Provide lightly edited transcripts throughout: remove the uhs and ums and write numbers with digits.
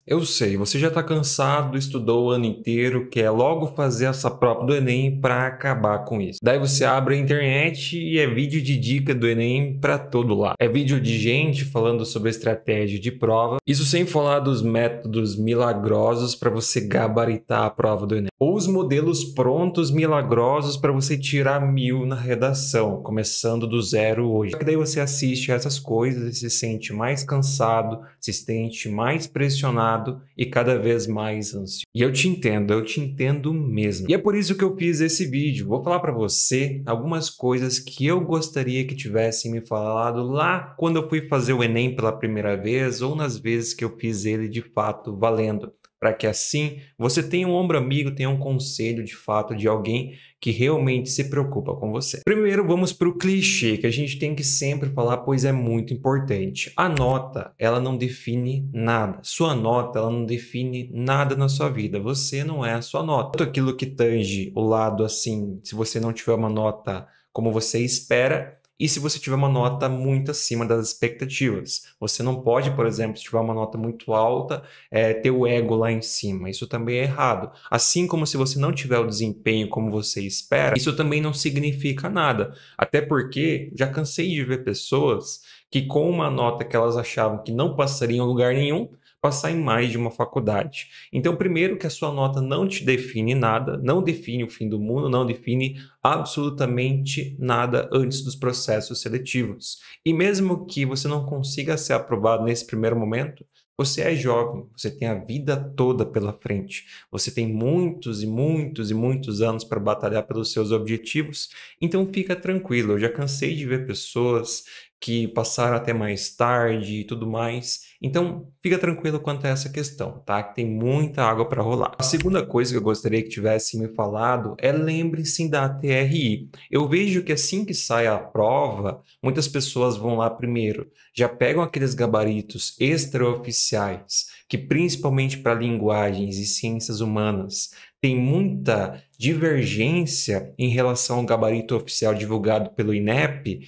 Eu sei, você já está cansado, estudou o ano inteiro, quer logo fazer essa prova do Enem para acabar com isso. Daí você abre a internet e é vídeo de dica do Enem para todo lado. É vídeo de gente falando sobre estratégia de prova, isso sem falar dos métodos milagrosos para você gabaritar a prova do Enem. Ou os modelos prontos milagrosos para você tirar 1000 na redação, começando do zero hoje. Só que daí você assiste essas coisas e se sente mais cansado, se sente mais pressionado e cada vez mais ansioso. E eu te entendo mesmo. E é por isso que eu fiz esse vídeo. Vou falar para você algumas coisas que eu gostaria que tivessem me falado lá quando eu fui fazer o Enem pela primeira vez ou nas vezes que eu fiz ele de fato valendo. Para que assim você tenha um ombro amigo, tenha um conselho de fato de alguém que realmente se preocupa com você. Primeiro, vamos para o clichê que a gente tem que sempre falar, pois é muito importante. A nota, ela não define nada. Sua nota, ela não define nada na sua vida. Você não é a sua nota. Tudo aquilo que tange o lado assim, se você não tiver uma nota como você espera, e se você tiver uma nota muito acima das expectativas. Você não pode, por exemplo, se tiver uma nota muito alta, ter o ego lá em cima. Isso também é errado. Assim como se você não tiver o desempenho como você espera, isso também não significa nada. Até porque já cansei de ver pessoas que com uma nota que elas achavam que não passariam em lugar nenhum, passar em mais de uma faculdade. Então, primeiro que a sua nota não te define nada, não define o fim do mundo, não define absolutamente nada antes dos processos seletivos. E mesmo que você não consiga ser aprovado nesse primeiro momento, você é jovem, você tem a vida toda pela frente. Você tem muitos e muitos e muitos anos para batalhar pelos seus objetivos. Então fica tranquilo, eu já cansei de ver pessoas que passaram até mais tarde e tudo mais. Então, fica tranquilo quanto a essa questão, tá? Que tem muita água para rolar. A segunda coisa que eu gostaria que tivesse me falado é lembre-se da TRI. Eu vejo que assim que sai a prova, muitas pessoas vão lá primeiro, já pegam aqueles gabaritos extraoficiais, que principalmente para linguagens e ciências humanas, tem muita divergência em relação ao gabarito oficial divulgado pelo INEP,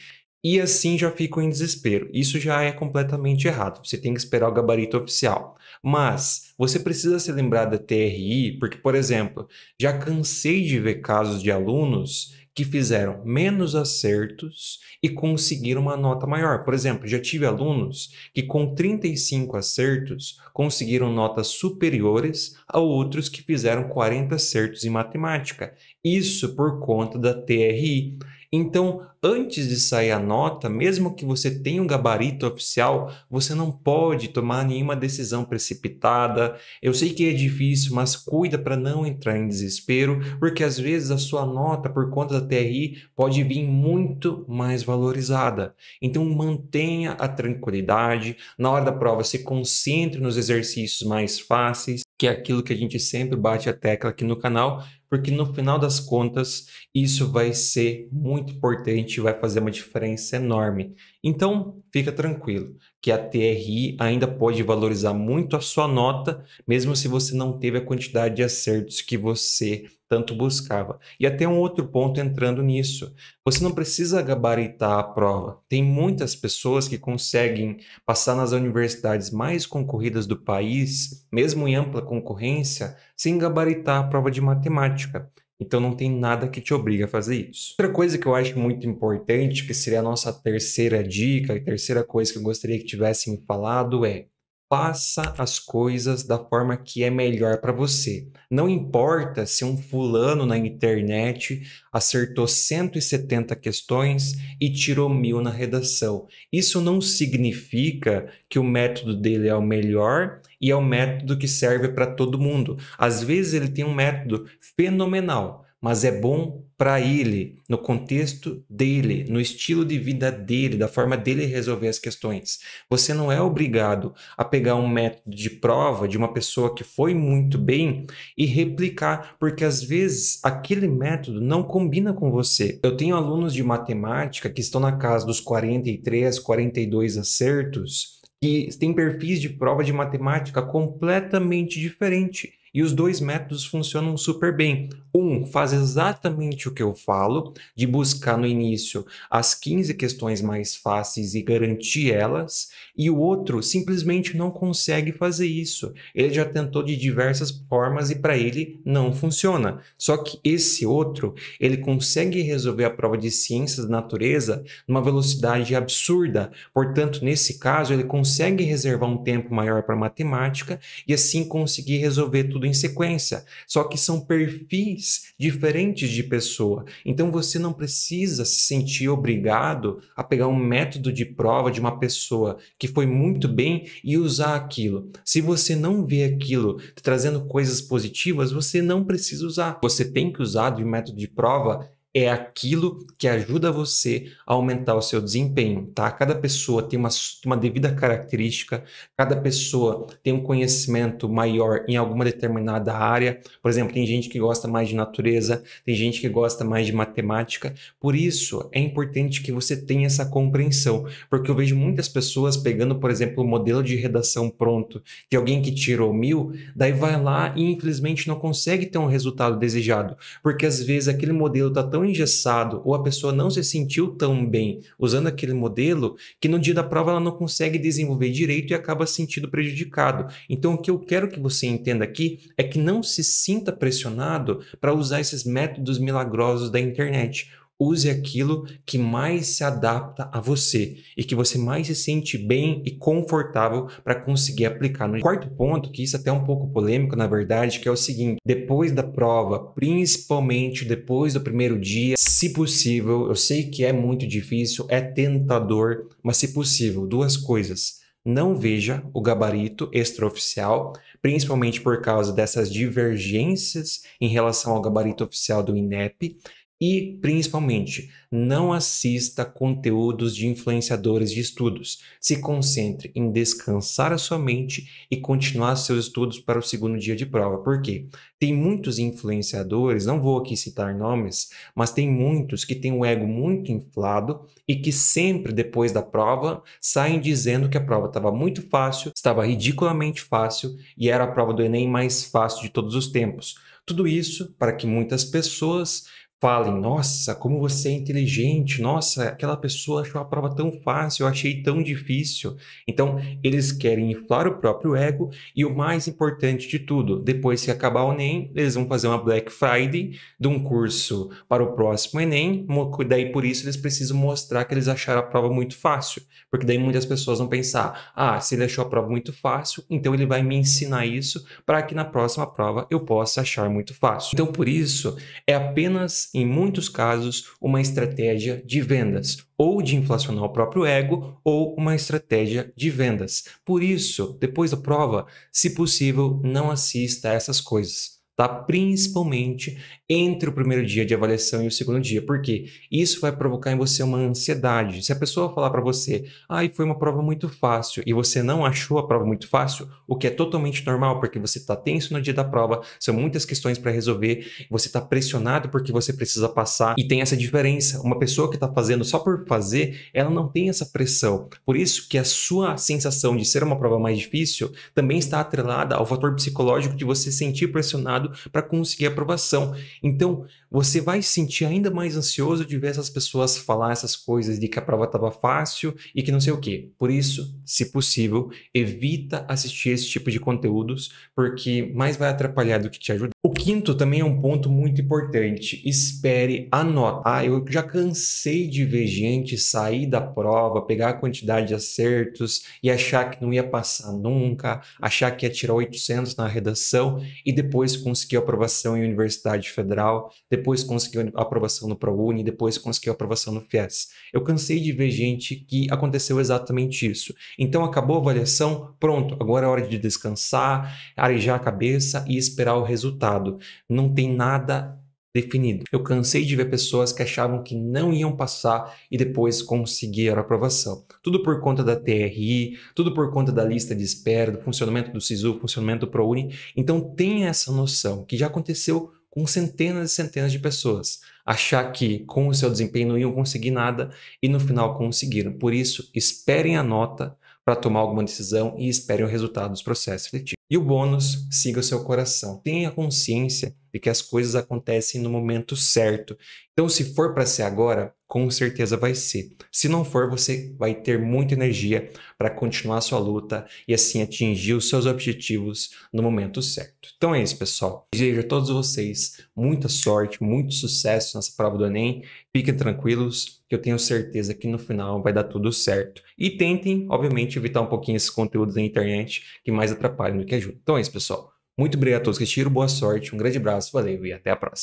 e assim já ficam em desespero. Isso já é completamente errado. Você tem que esperar o gabarito oficial. Mas você precisa se lembrar da TRI, porque, por exemplo, já cansei de ver casos de alunos que fizeram menos acertos e conseguiram uma nota maior. Por exemplo, já tive alunos que com 35 acertos conseguiram notas superiores a outros que fizeram 40 acertos em matemática. Isso por conta da TRI. Então, antes de sair a nota, mesmo que você tenha um gabarito oficial, você não pode tomar nenhuma decisão precipitada. Eu sei que é difícil, mas cuida para não entrar em desespero, porque às vezes a sua nota, por conta da TRI, pode vir muito mais valorizada. Então, mantenha a tranquilidade. Na hora da prova, se concentre nos exercícios mais fáceis, que é aquilo que a gente sempre bate a tecla aqui no canal, porque no final das contas, isso vai ser muito importante e vai fazer uma diferença enorme. Então, fica tranquilo, que a TRI ainda pode valorizar muito a sua nota, mesmo se você não teve a quantidade de acertos que você tanto buscava. E até um outro ponto entrando nisso, você não precisa gabaritar a prova. Tem muitas pessoas que conseguem passar nas universidades mais concorridas do país, mesmo em ampla concorrência, sem gabaritar a prova de matemática. Então não tem nada que te obrigue a fazer isso. Outra coisa que eu acho muito importante, que seria a nossa terceira dica, e terceira coisa que eu gostaria que tivesse me falado é: faça as coisas da forma que é melhor para você. Não importa se um fulano na internet acertou 170 questões e tirou 1000 na redação. Isso não significa que o método dele é o melhor e é o método que serve para todo mundo. Às vezes ele tem um método fenomenal, mas é bom para ele, no contexto dele, no estilo de vida dele, da forma dele resolver as questões. Você não é obrigado a pegar um método de prova de uma pessoa que foi muito bem e replicar, porque às vezes aquele método não combina com você. Eu tenho alunos de matemática que estão na casa dos 43, 42 acertos, que têm perfis de prova de matemática completamente diferente. E os dois métodos funcionam super bem. Um faz exatamente o que eu falo, de buscar no início as 15 questões mais fáceis e garantir elas, e o outro simplesmente não consegue fazer isso. Ele já tentou de diversas formas e para ele não funciona. Só que esse outro, ele consegue resolver a prova de ciências da natureza numa velocidade absurda. Portanto, nesse caso, ele consegue reservar um tempo maior para matemática e assim conseguir resolver tudo em sequência. Só que são perfis diferentes de pessoa. Então você não precisa se sentir obrigado a pegar um método de prova de uma pessoa que foi muito bem e usar aquilo. Se você não vê aquilo trazendo coisas positivas, você não precisa usar. Você tem que usar de método de prova é aquilo que ajuda você a aumentar o seu desempenho, tá? Cada pessoa tem uma devida característica, cada pessoa tem um conhecimento maior em alguma determinada área. Por exemplo, tem gente que gosta mais de natureza, tem gente que gosta mais de matemática. Por isso, é importante que você tenha essa compreensão, porque eu vejo muitas pessoas pegando, por exemplo, o modelo de redação pronto de alguém que tirou 1000, daí vai lá e infelizmente não consegue ter um resultado desejado, porque às vezes aquele modelo está tão engessado ou a pessoa não se sentiu tão bem usando aquele modelo que no dia da prova ela não consegue desenvolver direito e acaba se sentindo prejudicado. Então o que eu quero que você entenda aqui é que não se sinta pressionado para usar esses métodos milagrosos da internet. Use aquilo que mais se adapta a você e que você mais se sente bem e confortável para conseguir aplicar. No quarto ponto, que isso até é um pouco polêmico, na verdade, que é o seguinte: depois da prova, principalmente depois do primeiro dia, se possível, eu sei que é muito difícil, é tentador, mas se possível, duas coisas. Não veja o gabarito extraoficial, principalmente por causa dessas divergências em relação ao gabarito oficial do INEP. E, principalmente, não assista conteúdos de influenciadores de estudos. Se concentre em descansar a sua mente e continuar seus estudos para o segundo dia de prova. Por quê? Tem muitos influenciadores, não vou aqui citar nomes, mas tem muitos que têm o ego muito inflado e que sempre depois da prova saem dizendo que a prova estava muito fácil, estava ridiculamente fácil e era a prova do Enem mais fácil de todos os tempos. Tudo isso para que muitas pessoas falem: nossa, como você é inteligente, nossa, aquela pessoa achou a prova tão fácil, eu achei tão difícil. Então, eles querem inflar o próprio ego e o mais importante de tudo, depois que acabar o Enem, eles vão fazer uma Black Friday de um curso para o próximo Enem, daí por isso eles precisam mostrar que eles acharam a prova muito fácil, porque daí muitas pessoas vão pensar: ah, se ele achou a prova muito fácil, então ele vai me ensinar isso para que na próxima prova eu possa achar muito fácil. Então, por isso, é apenas, em muitos casos, uma estratégia de vendas, ou de inflacionar o próprio ego, ou uma estratégia de vendas. Por isso, depois da prova, se possível, não assista a essas coisas, tá? Principalmente entre o primeiro dia de avaliação e o segundo dia, porque isso vai provocar em você uma ansiedade. Se a pessoa falar para você: ah, foi uma prova muito fácil, e você não achou a prova muito fácil, o que é totalmente normal, porque você está tenso no dia da prova, são muitas questões para resolver, você está pressionado porque você precisa passar, e tem essa diferença. Uma pessoa que está fazendo só por fazer, ela não tem essa pressão. Por isso que a sua sensação de ser uma prova mais difícil também está atrelada ao fator psicológico de você sentir pressionado para conseguir a aprovação. Então, você vai se sentir ainda mais ansioso de ver essas pessoas falar essas coisas de que a prova estava fácil e que não sei o quê. Por isso, se possível, evita assistir esse tipo de conteúdos, porque mais vai atrapalhar do que te ajuda. O quinto também é um ponto muito importante: espere a nota. Ah, eu já cansei de ver gente sair da prova, pegar a quantidade de acertos e achar que não ia passar nunca, achar que ia tirar 800 na redação e depois conseguir aprovação em Universidade Federal, depois conseguiu aprovação no ProUni, depois conseguiu aprovação no FIES. Eu cansei de ver gente que aconteceu exatamente isso. Então acabou a avaliação, pronto, agora é hora de descansar, arejar a cabeça e esperar o resultado. Não tem nada definido. Eu cansei de ver pessoas que achavam que não iam passar e depois conseguiram a aprovação. Tudo por conta da TRI, tudo por conta da lista de espera, do funcionamento do SISU, funcionamento do ProUni. Então tenha essa noção que já aconteceu com centenas e centenas de pessoas. Achar que com o seu desempenho não iam conseguir nada e no final conseguiram. Por isso, esperem a nota para tomar alguma decisão e espere o resultado dos processos seletivos. E o bônus, siga o seu coração. Tenha consciência de que as coisas acontecem no momento certo. Então, se for para ser agora, com certeza vai ser. Se não for, você vai ter muita energia para continuar a sua luta e assim atingir os seus objetivos no momento certo. Então é isso, pessoal. Desejo a todos vocês muita sorte, muito sucesso nessa prova do Enem. Fiquem tranquilos, que eu tenho certeza que no final vai dar tudo certo. E tentem, obviamente, evitar um pouquinho esses conteúdos na internet que mais atrapalham do que ajudam. Então é isso, pessoal. Muito obrigado a todos que assistiram, boa sorte, um grande abraço, valeu e até a próxima.